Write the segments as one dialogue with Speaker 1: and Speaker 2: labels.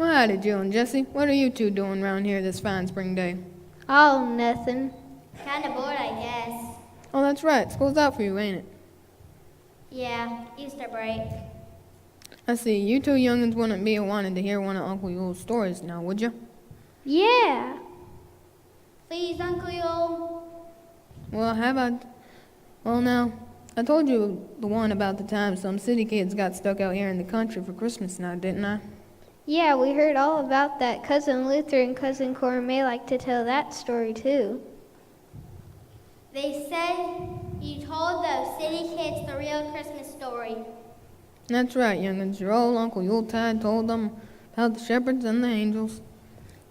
Speaker 1: Well, howdy, Jill and Jesse. What are you two doing around here this fine spring day?
Speaker 2: Oh, nothing.
Speaker 3: Kinda bored, I guess.
Speaker 1: Oh, that's right. School's out for you, ain't it?
Speaker 3: Yeah, Easter break.
Speaker 1: I see. You two youngins wouldn't be wanting to hear one of Uncle Yule's stories now, would you?
Speaker 2: Yeah.
Speaker 3: Please, Uncle Yule.
Speaker 1: Well, how about... Well, now, I told you the one about the time some city kids got stuck out here in the country for Christmas now, didn't I?
Speaker 2: Yeah, we heard all about that. Cousin Luther and Cousin Cora May like to tell that story too.
Speaker 3: They said you told those city kids the real Christmas story.
Speaker 1: That's right, youngins. Your old Uncle Yuletide told them about the shepherds and the angels,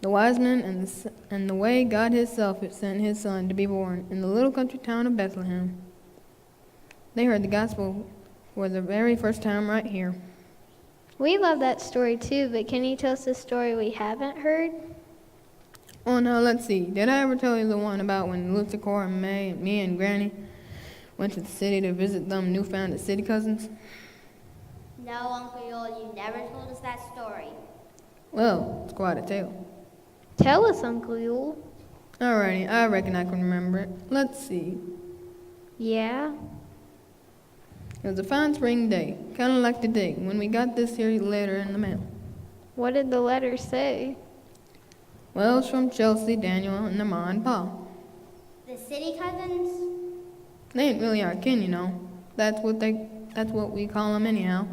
Speaker 1: the wise men, and the way God Himself had sent His Son to be born in the little country town of Bethlehem. They heard the gospel for the very first time right here.
Speaker 2: We love that story too, but can you tell us a story we haven't heard?
Speaker 1: Oh, now let's see. Did I ever tell you the one about when Luther, Cora, May, and me and Granny went to the city to visit them new-found city cousins?
Speaker 3: No, Uncle Yule, you never told us that story.
Speaker 1: Well, it's quite a tale.
Speaker 2: Tell us, Uncle Yule.
Speaker 1: Alrighty, I reckon I can remember it. Let's see.
Speaker 2: Yeah?
Speaker 1: It was a fine spring day, kind of like today, when we got this here letter in the mail.
Speaker 2: What did the letter say?
Speaker 1: Well, it's from Chelsea, Daniel, and their ma and pa.
Speaker 3: The city cousins?
Speaker 1: They ain't really our kin, you know. That's what we call them anyhow.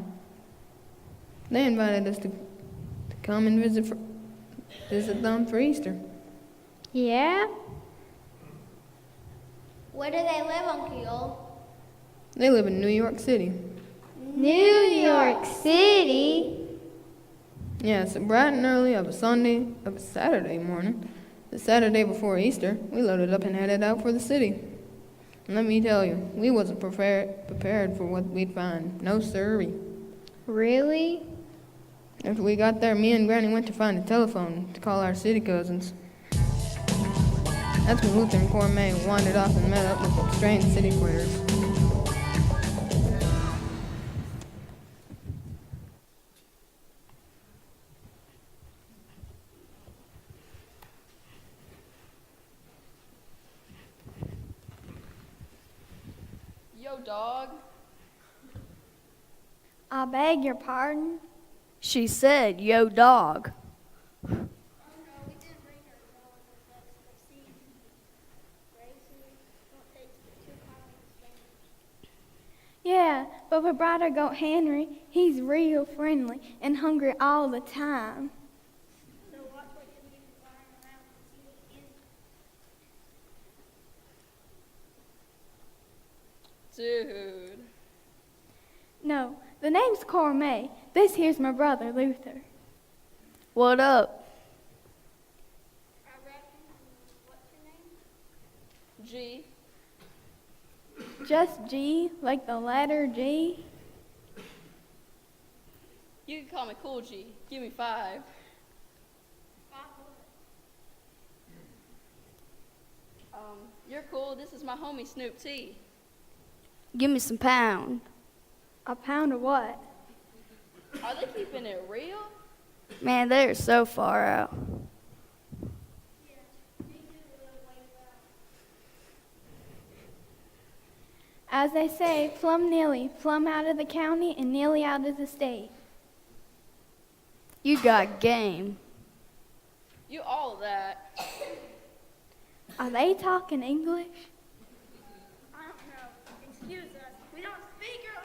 Speaker 1: They invited us to come and visit them for Easter.
Speaker 2: Yeah?
Speaker 3: Where do they live, Uncle Yule?
Speaker 1: They live in New York City.
Speaker 2: New York City?
Speaker 1: Yeah, so bright and early of a Saturday morning, the Saturday before Easter, we loaded up and headed out for the city. And let me tell you, we wasn't prepared for what we'd find. No sirree.
Speaker 2: Really?
Speaker 1: After we got there, me and Granny went to find a telephone to call our city cousins. That's when Luther and Cora May wandered off and met up with some strange city players.
Speaker 4: Yo, dog.
Speaker 2: I beg your pardon?
Speaker 4: She said, yo, dog.
Speaker 5: Yeah, but we brought our goat Henry. He's real friendly and hungry all the time.
Speaker 4: Dude.
Speaker 5: No, the name's Cora May. This here's my brother, Luther.
Speaker 4: What up? G.
Speaker 5: Just G, like the letter G.
Speaker 4: You can call me Cool G. Give me 5. You're cool. This is my homie Snoop T.
Speaker 6: Give me some pound.
Speaker 5: A pound of what?
Speaker 4: Are they keeping it real?
Speaker 6: Man, they're so far out.
Speaker 5: As they say, plumb nilly, plumb out of the county and nearly out of the state.
Speaker 6: You got game.
Speaker 4: You all of that.
Speaker 5: Are they talking English?
Speaker 3: I don't know. Excuse us. We don't speak your language.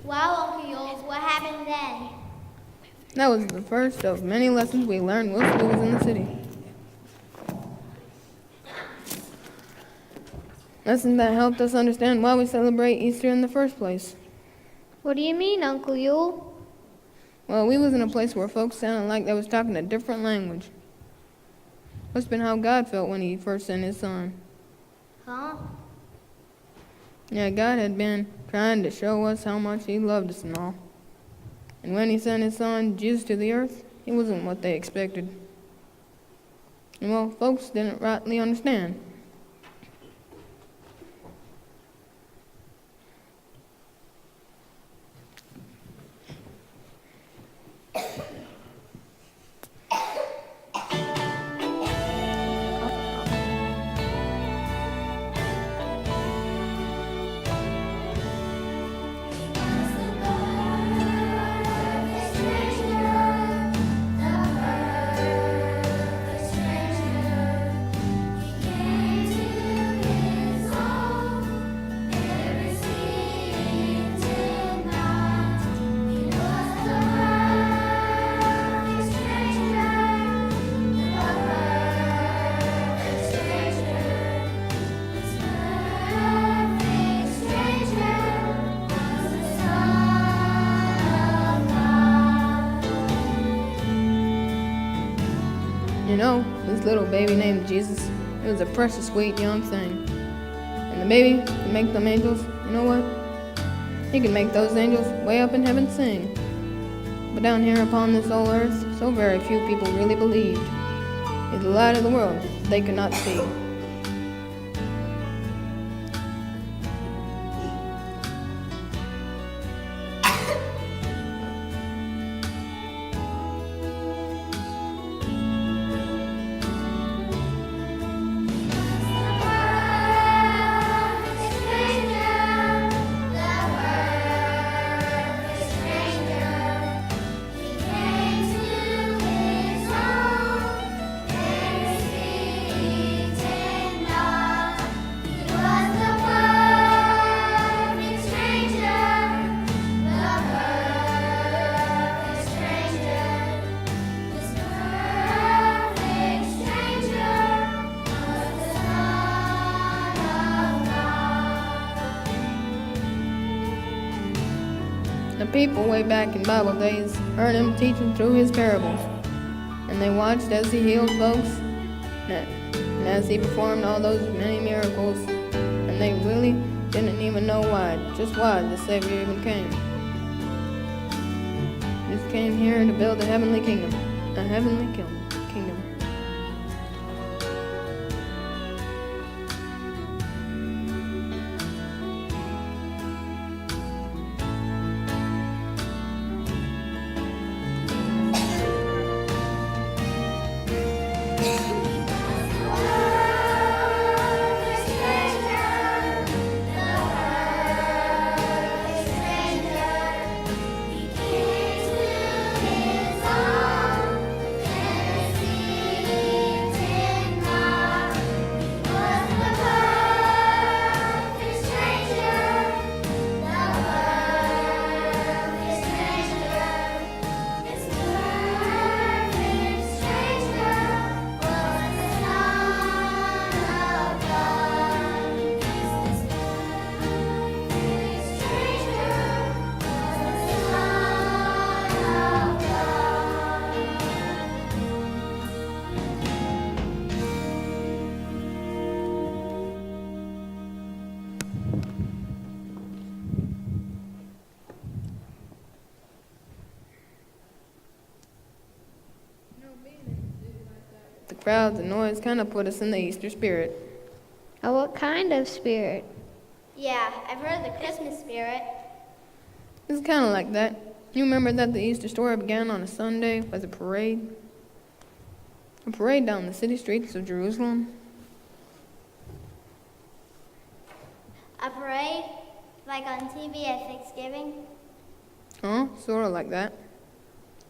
Speaker 3: Wow, Uncle Yule, what happened then?
Speaker 1: That was the first of many lessons we learned whilst we was in the city. Lesson that helped us understand why we celebrate Easter in the first place.
Speaker 2: What do you mean, Uncle Yule?
Speaker 1: Well, we was in a place where folks sounded like they was talking a different language. Must have been how God felt when he first sent his son.
Speaker 3: Huh?
Speaker 1: Yeah, God had been trying to show us how much he loved us and all. And when he sent his son, Jesus, to the earth, it wasn't what they expected. And well, folks didn't rightly understand. You know, this little baby named Jesus, it was a precious sweet young thing. And the baby could make them angels, you know what? He could make those angels way up in heaven sing. But down here upon this old earth, so very few people really believed. He's the light of the world they could not see. The people way back in Bible days heard him teaching through his parables, and they watched as he healed folks and as he performed all those many miracles, and they really didn't even know just why the Savior even came. He just came here to build a heavenly kingdom. The crowds and noise kind of put us in the Easter spirit.
Speaker 2: Oh, what kind of spirit?
Speaker 3: Yeah, I've heard of the Christmas spirit.
Speaker 1: It's kind of like that. You remember that the Easter story began on a Sunday with a parade? A parade down the city streets of Jerusalem.
Speaker 3: A parade, like on TV at Thanksgiving.
Speaker 1: Huh? Sort of like that.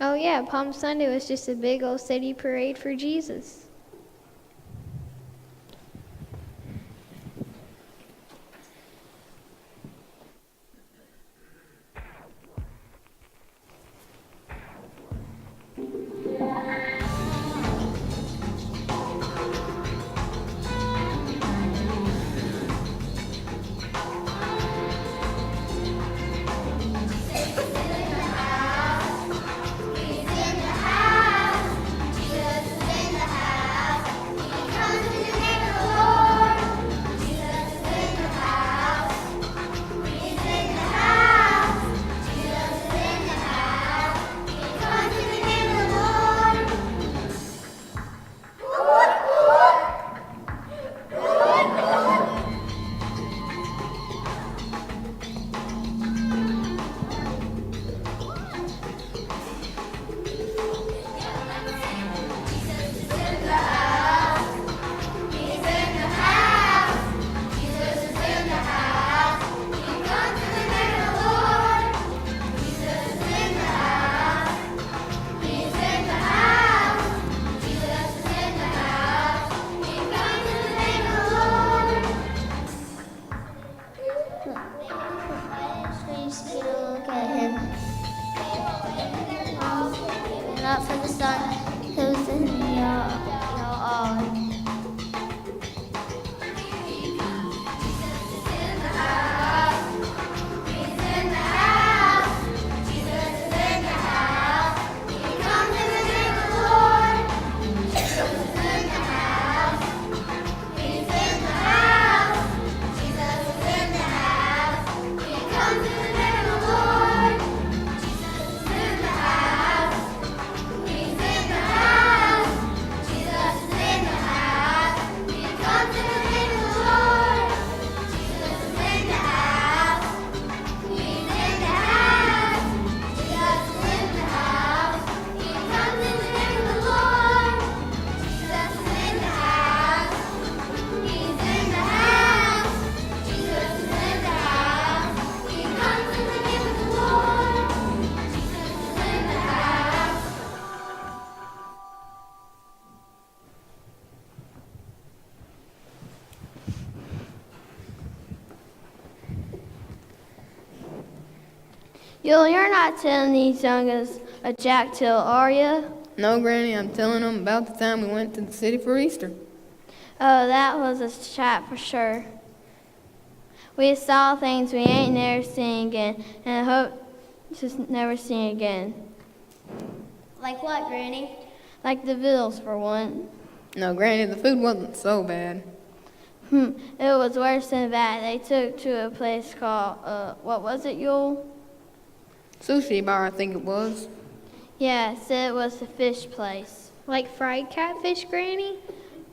Speaker 2: Oh yeah, Palm Sunday was just a big old city parade for Jesus.
Speaker 3: Son, who's in your all.
Speaker 2: You're not telling these youngers a jack tale, are you?
Speaker 1: No, Granny, I'm telling them about the time we went to the city for Easter.
Speaker 2: Oh, that was a chat for sure. We saw things we ain't never seen again, and I hope to never see again.
Speaker 3: Like what, Granny?
Speaker 2: Like the Bills, for one.
Speaker 1: No, Granny, the food wasn't so bad.
Speaker 2: It was worse than that. They took to a place called, what was it, Yule?
Speaker 1: Sushi bar, I think it was.
Speaker 2: Yeah, said it was a fish place.
Speaker 5: Like fried catfish, Granny?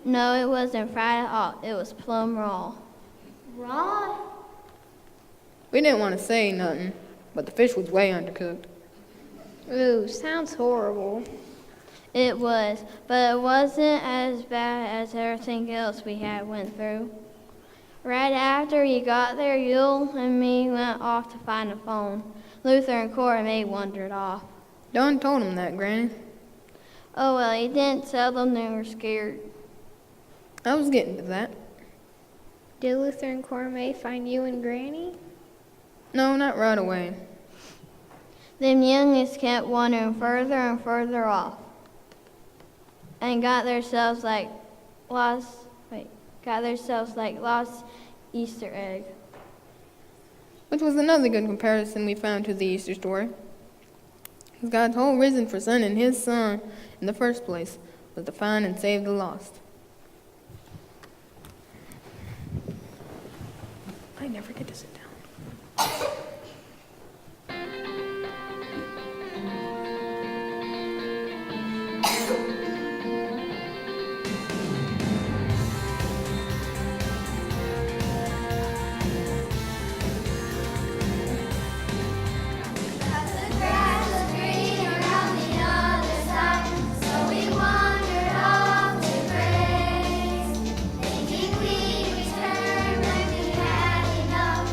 Speaker 2: No, it wasn't fried at all. It was plumb raw.
Speaker 3: Raw?
Speaker 1: We didn't want to say nothing, but the fish was way undercooked.
Speaker 5: Ooh, sounds horrible.
Speaker 2: It was, but it wasn't as bad as everything else we had went through. Right after you got there, Yule and me went off to find a phone. Luther and Cora May wandered off.
Speaker 1: Don told him that, Granny.
Speaker 2: Oh well, he didn't tell them they were scared.
Speaker 1: I was getting to that.
Speaker 5: Did Luther and Cora May find you and Granny?
Speaker 1: No, not right away.
Speaker 2: Them youngins kept wandering further and further off, and got themselves like lost Easter egg.
Speaker 1: Which was another good comparison we found to the Easter story. God's whole reason for sending his son in the first place was to find and save the lost. I never get to sit down.
Speaker 3: The grass was green around the other side, so we wandered off to graze, thinking we'd return when we had enough.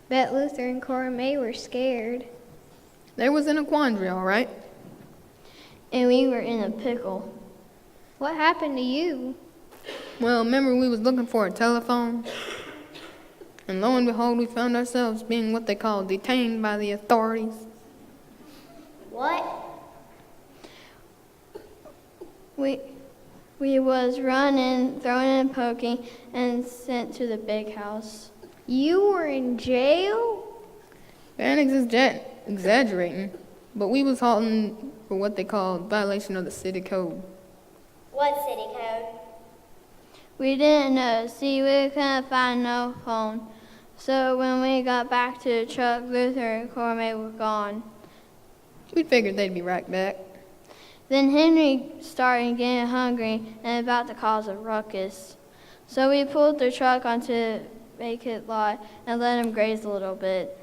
Speaker 5: Bet Luther and Cora May were scared.
Speaker 1: They was in a quandary, all right.
Speaker 2: And we were in a pickle.
Speaker 5: What happened to you?
Speaker 1: Well, remember we was looking for a telephone? And lo and behold, we found ourselves being what they call detained by the authorities.
Speaker 3: What?
Speaker 2: We was running, throwing and poking, and sent to the big house.
Speaker 5: You were in jail?
Speaker 1: Bannock's is exaggerating, but we was halting for what they call violation of the city code.
Speaker 3: What city code?
Speaker 2: We didn't know. See, we couldn't find no phone. So when we got back to the truck, Luther and Cormay were gone.
Speaker 1: We figured they'd be right back.
Speaker 2: Then Henry started getting hungry and about to cause a ruckus. So we pulled the truck onto the vacant lot and let him graze a little bit.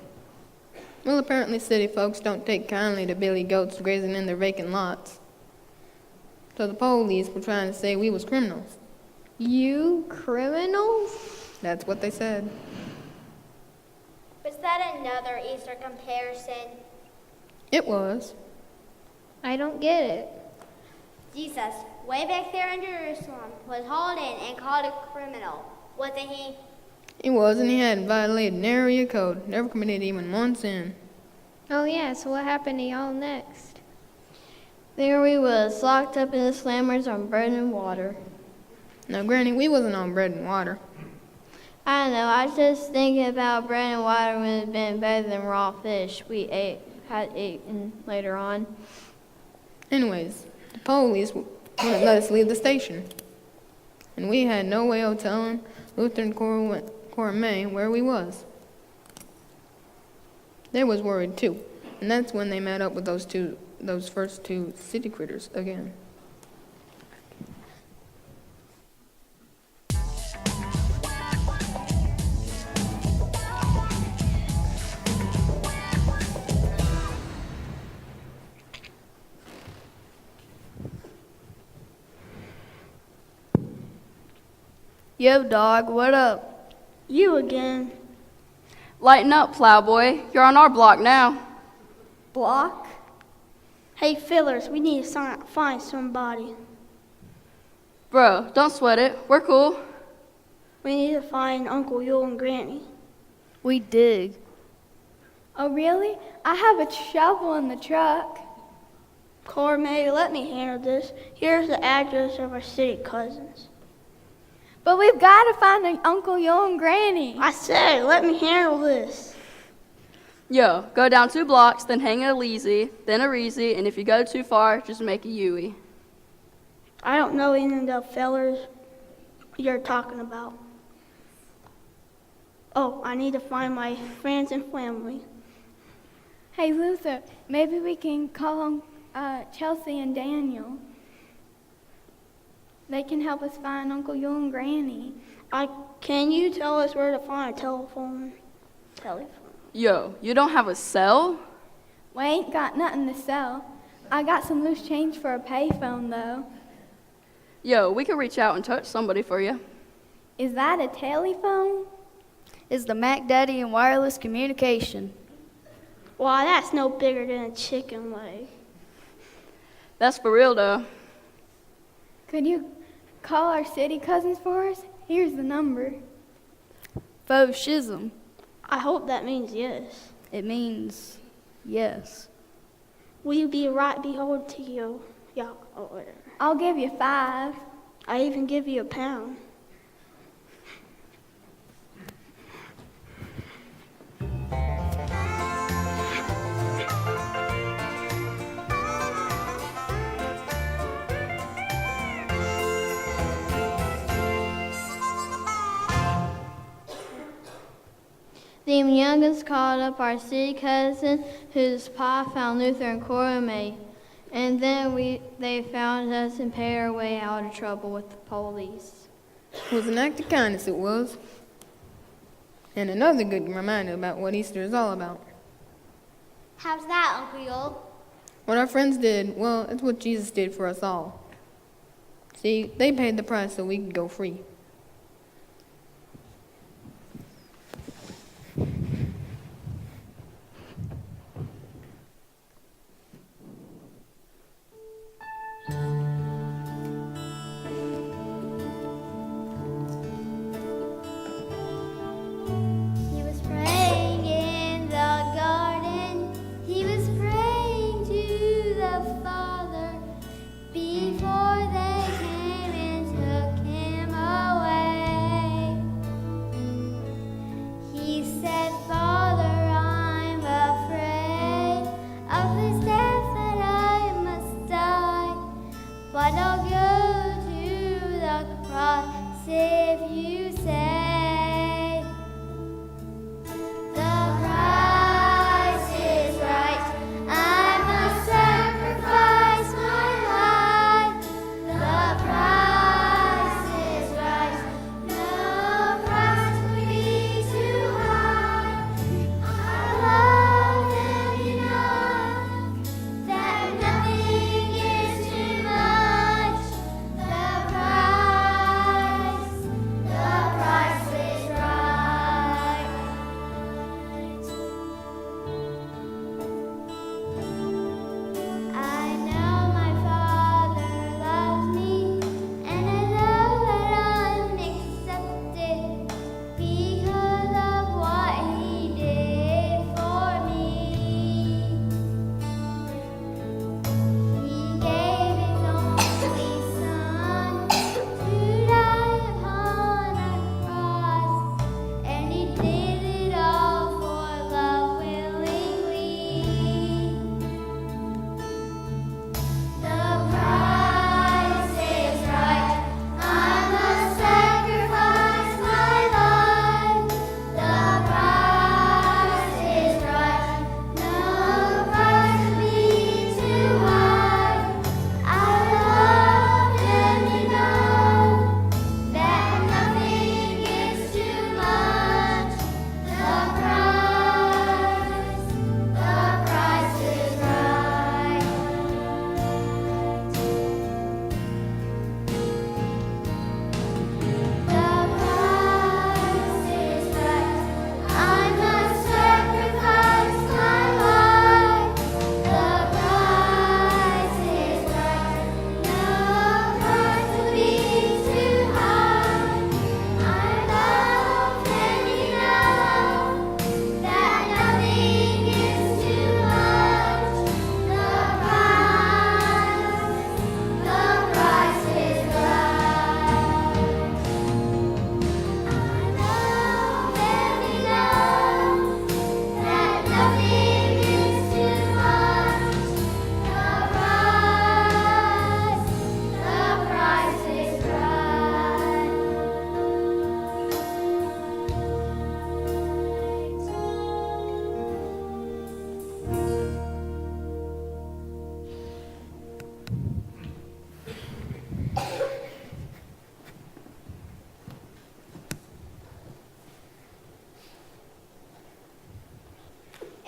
Speaker 1: Well, apparently city folks don't take kindly to billy goats grazing in their vacant lots. So the police were trying to say we was criminals.
Speaker 5: You criminals?
Speaker 1: That's what they said.
Speaker 3: Was that another Easter comparison?
Speaker 1: It was.
Speaker 5: I don't get it.
Speaker 3: Jesus, way back there in Jerusalem, was hauled in and called a criminal, wasn't he?
Speaker 1: He was, and he had violated an area code, never committed even one sin.
Speaker 5: Oh yeah, so what happened to y'all next?
Speaker 2: There we was, locked up in the slammers on bread and water.
Speaker 1: Now, Granny, we wasn't on bread and water.
Speaker 2: I know, I was just thinking about bread and water would have been better than raw fish we had eaten later on.
Speaker 1: Anyways, the police wouldn't let us leave the station. And we had no way of telling Luther and Cora May where we was. They was worried too, and that's when they met up with those first two city critters again.
Speaker 6: Yo, dog, what up?
Speaker 5: You again.
Speaker 4: Lighten up, Plowboy. You're on our block now.
Speaker 5: Block?
Speaker 7: Hey, fillers, we need to find somebody.
Speaker 4: Bro, don't sweat it. We're cool.
Speaker 7: We need to find Uncle Yule and Granny.
Speaker 6: We dig.
Speaker 5: Oh really? I have a shovel in the truck.
Speaker 7: Cora May, let me handle this. Here's the address of our city cousins.
Speaker 5: But we've got to find Uncle Yule and Granny.
Speaker 7: I said, let me handle this.
Speaker 4: Yo, go down 2 blocks, then hang a Leezy, then a Reezy, and if you go too far, just make a Yui.
Speaker 7: I don't know any of the fellers you're talking about. Oh, I need to find my friends and family.
Speaker 5: Hey Luther, maybe we can call Chelsea and Daniel. They can help us find Uncle Yule and Granny.
Speaker 7: Can you tell us where to find a telephone?
Speaker 4: Yo, you don't have a cell?
Speaker 5: We ain't got nothing to sell. I got some loose change for a payphone though.
Speaker 4: Yo, we could reach out and touch somebody for you.
Speaker 5: Is that a telephone?
Speaker 6: It's the Mac Daddy and wireless communication.
Speaker 7: Why, that's no bigger than a chicken leg.
Speaker 4: That's for real, though.
Speaker 5: Could you call our city cousins for us? Here's the number.
Speaker 6: Faux schism.
Speaker 7: I hope that means yes.
Speaker 6: It means yes.
Speaker 7: Will you be right behold to you? Yeah, or whatever.
Speaker 5: I'll give you 5.
Speaker 7: I even give you £1.
Speaker 2: The youngest called up our city cousin, whose pa found Luther and Cora May, and then they found us and paid our way out of trouble with the police.
Speaker 1: It was an act of kindness, it was. And another good reminder about what Easter is all about.
Speaker 3: How's that, Uncle Yule?
Speaker 1: What our friends did, well, it's what Jesus did for us all. See, they paid the price so we could go free.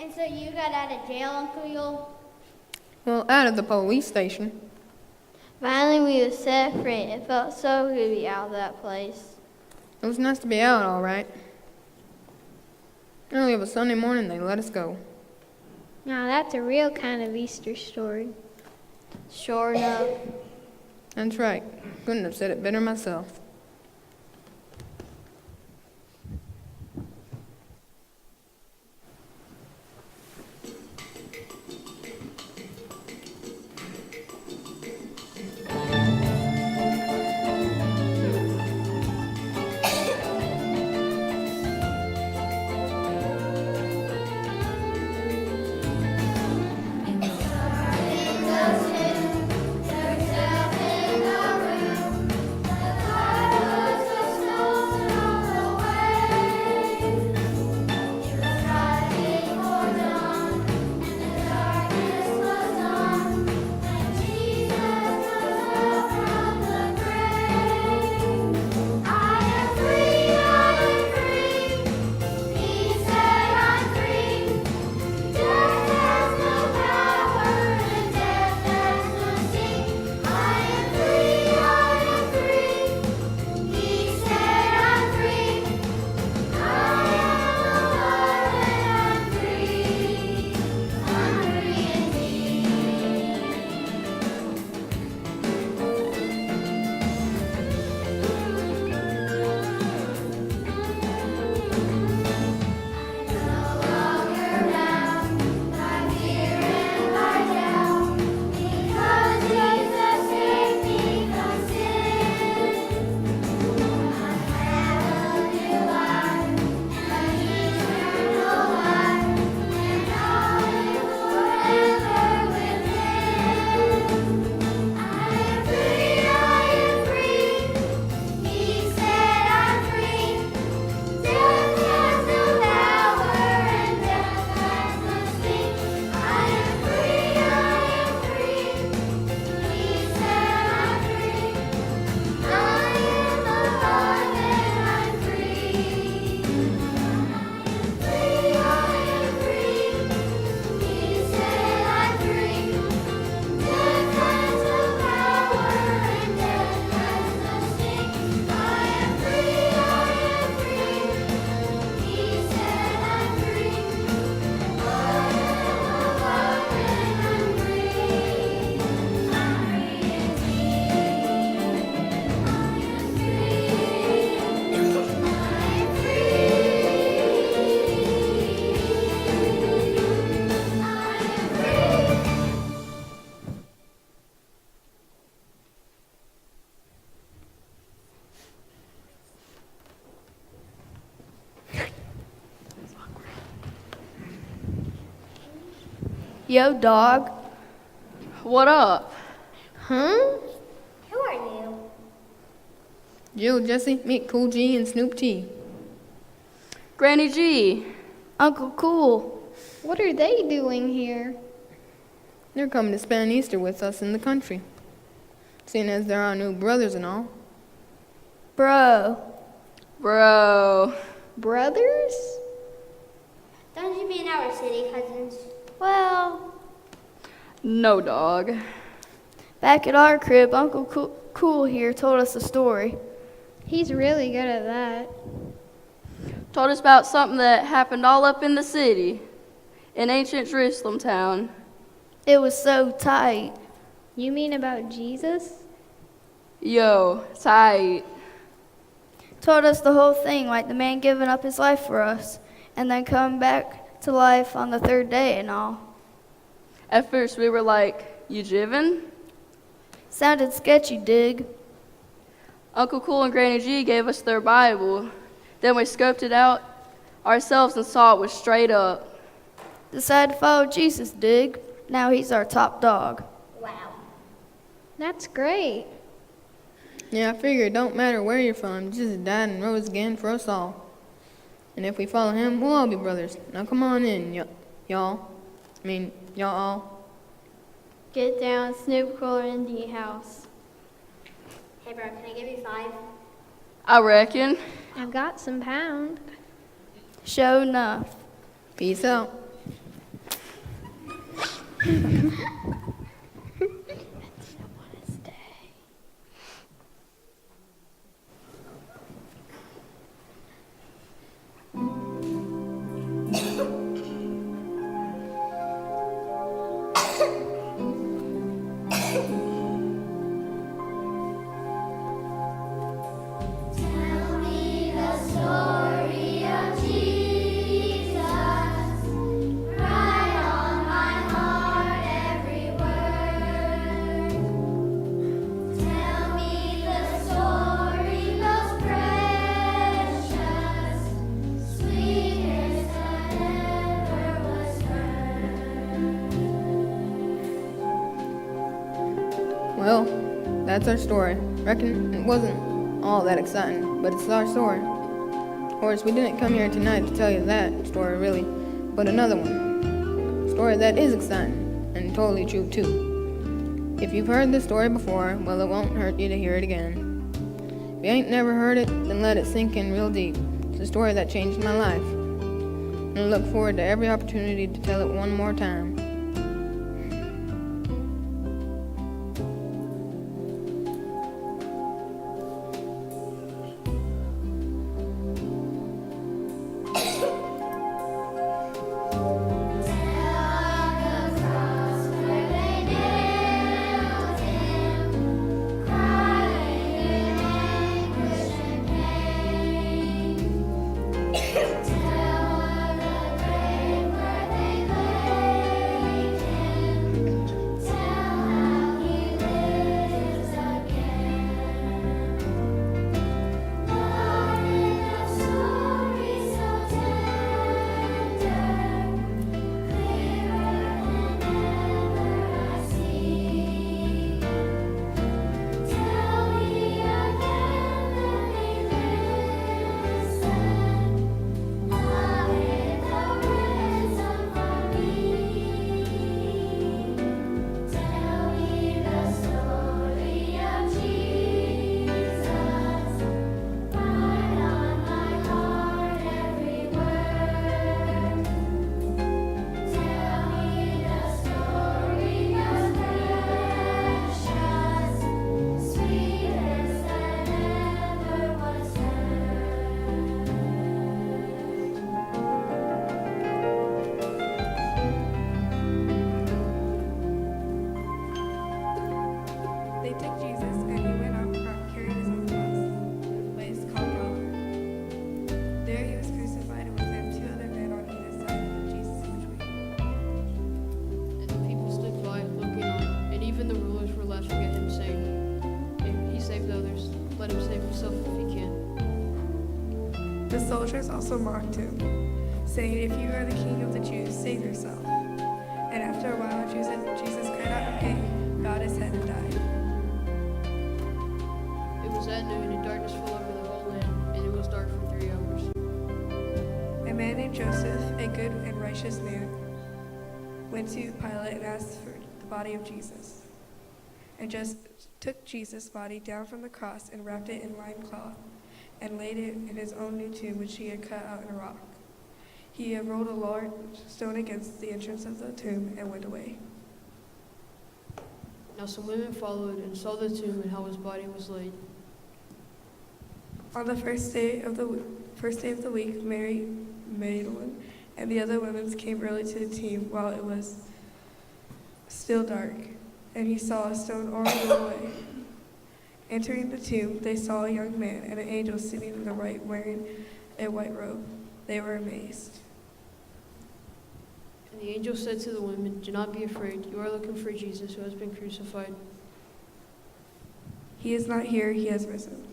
Speaker 3: And so you got out of jail, Uncle Yule?
Speaker 1: Well, out of the police station.
Speaker 2: Finally, we were set free. It felt so good to be out of that place.
Speaker 1: It was nice to be out, all right. Early of a Sunday morning, they let us go.
Speaker 5: Now that's a real kind of Easter story.
Speaker 2: Sure enough.
Speaker 1: That's right. Couldn't have said it better myself.
Speaker 6: Yo, dog.
Speaker 4: What up?
Speaker 1: Huh?
Speaker 3: Who are you?
Speaker 1: Jill, Jesse, meet Cool G and Snoop T.
Speaker 4: Granny G.
Speaker 6: Uncle Cool.
Speaker 5: What are they doing here?
Speaker 1: They're coming to spend Easter with us in the country, seeing as they're our new brothers and all.
Speaker 6: Bro.
Speaker 4: Bro.
Speaker 5: Brothers?
Speaker 3: Don't you mean our city cousins?
Speaker 5: Well,
Speaker 4: No, dog.
Speaker 6: Back at our crib, Uncle Cool here told us a story.
Speaker 5: he's really good at that.
Speaker 4: Told us about something that happened all up in the city, in ancient Jerusalem town.
Speaker 6: It was so tight.
Speaker 5: You mean about Jesus?
Speaker 4: Yo, tight.
Speaker 6: Told us the whole thing, like the man giving up his life for us, and then coming back to life on the third day and all.
Speaker 4: At first we were like, you jivin'?
Speaker 6: Sounded sketchy, dig.
Speaker 4: Uncle Cool and Granny G gave us their Bible. Then we scoped it out ourselves and saw it was straight up.
Speaker 6: Decided to follow Jesus, dig. Now he's our top dog.
Speaker 3: Wow.
Speaker 5: That's great.
Speaker 1: Yeah, I figure it don't matter where you're from, Jesus died and rose again for us all. And if we follow him, we'll all be brothers. Now come on in, y'all. Y'all all.
Speaker 2: Get down, Snoop Cooler in the house.
Speaker 3: Hey, bro, can I give you 5?
Speaker 4: I reckon.
Speaker 5: I've got some pound.
Speaker 6: Sure enough.
Speaker 1: Peace out.
Speaker 3: Tell me the story of Jesus. Write on my heart every word. Tell me the story most precious, sweetest that ever was heard.
Speaker 1: Well, that's our story. Reckon it wasn't all that exciting, but it's our story. Of course, we didn't come here tonight to tell you that story, really, but another one. A story that is exciting and totally true, too. If you've heard this story before, well, it won't hurt you to hear it again. If you ain't never heard it, then let it sink in real deep. It's a story that changed my life. And I look forward to every opportunity to tell it one more time.
Speaker 8: They took Jesus and he went off carrying his own cross to the place called Calvary. There he was crucified, and with him 2 other men on either side, with Jesus in between.
Speaker 9: And the people stood by, looking on, and even the rulers were laughing at him, saying, "If he saved others, let him save himself if he can."
Speaker 8: The soldiers also mocked him, saying, "If you are the king of the Jews, save yourself." And after a while, Jesus cried out in pain, bowed his head, and died.
Speaker 9: It was at noon, and darkness fell over the whole land, and it was dark for 3 hours.
Speaker 8: A man named Joseph, a good and righteous man, went to Pilate and asked for the body of Jesus, and just took Jesus' body down from the cross and wrapped it in linen cloth, and laid it in his own new tomb, which he had cut out in a rock. He rolled a large stone against the entrance of the tomb and went away.
Speaker 9: Now some women followed and saw the tomb and how his body was laid.
Speaker 8: On the first day of the week, Mary Magdalene and the other women came early to the tomb while it was still dark, and he saw a stone already rolled away. Entering the tomb, they saw a young man and an angel sitting on the right wearing a white robe. They were amazed.
Speaker 9: And the angel said to the women, "Do not be afraid. You are looking for Jesus who has been crucified.
Speaker 8: He is not here, he has risen.